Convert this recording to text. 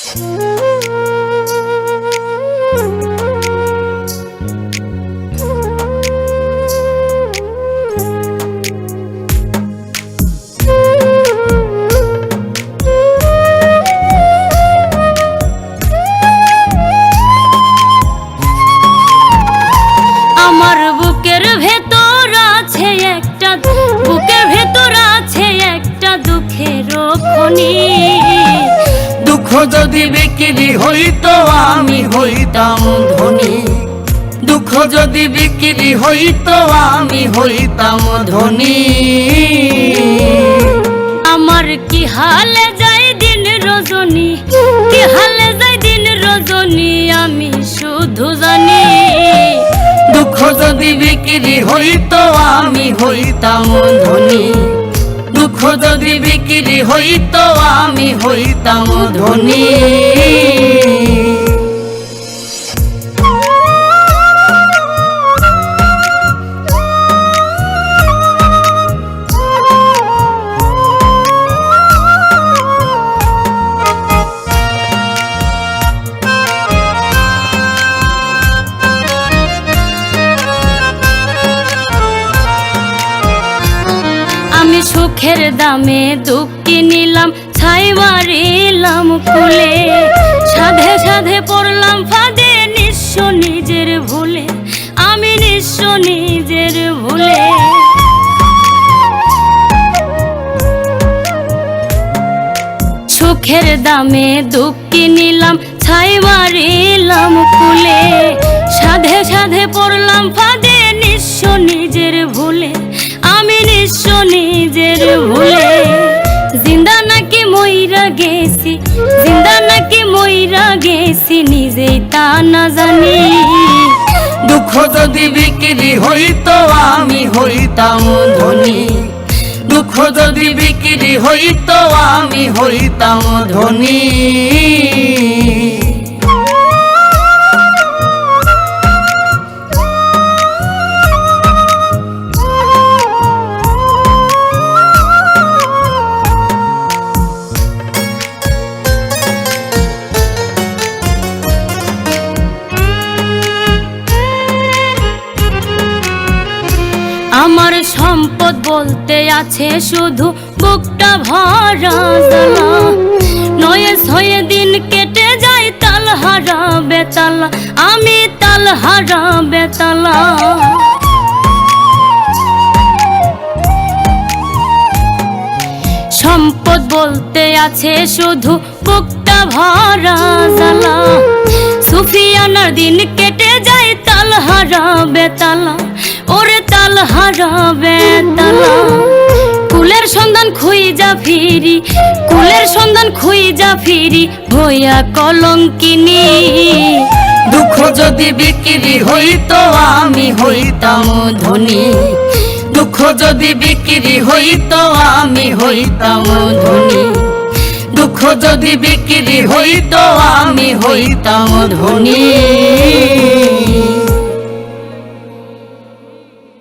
আমার বুকের ভেতর আছে একটা দুঃখের খনি। দুঃখ যদি বিক্রি হইতো আমি হইতাম ধনী। দুঃখ যদি বিক্রি হইতো আমি হইতাম ধনী। আমার কি হালে যায় দিন রজনী, কি হালে যায় দিন রজনী আমি শুধু জানি। দুঃখ যদি বিক্রি হইতো আমি হইতাম ধনী। দুঃখ যদি বিক্রি হইতো আমি হইতাম ধনী। আমি সুখের দামে দুঃখ কিনিলাম, ছাই মারিলাম কুলে। সাধে সাধে পড়লাম ফাঁদে, নিঃস্ব নিজের ভুলে, আমি নিঃস্ব নিজের ভুলে। সুখের দামে দুঃখ কিনিলাম, ছাই মারিলাম কুলে। সাধে সাধে পড়লাম ফাঁদে, নিঃস্ব নিজের ভুলে, আমি নিঃস্ব নিজের ভুলে। জিন্দা নাকি মইরা গেছি, জিন্দা নাকি মইরা গেছি নিজেই তা না জানি। দুঃখ যদি বিক্রি হইতো আমি হইতাম ধনী। দুঃখ যদি বিক্রি হইতো আমি হইতাম ধনী। আমার সম্পদ বলতে আছে শুধু বুকটা ভরা জ্বালা। নয়ে ছয়ে দিন কেটে যায় তালহারা বেতালা, আমি তালহারা বেতালা। সম্পদ বলতে আছে শুধু বুকটা ভরা জ্বালা। সুফিয়ানার দিন কেটে যায় তালহারা বেতালা, ওরে তালহারা বেতালা। কুলের সন্ধান খুঁজা ফিরি, কুলের সন্ধান খুঁজা ফিরি হইয়া কলঙ্কিনী। দুঃখ যদি বিক্রি হইতো আমি হইতাম ধনী। দুঃখ যদি বিক্রি হইতো আমি হইতাম ধনী। দুঃখ যদি বিক্রি হইতো আমি হইতাম ধনী।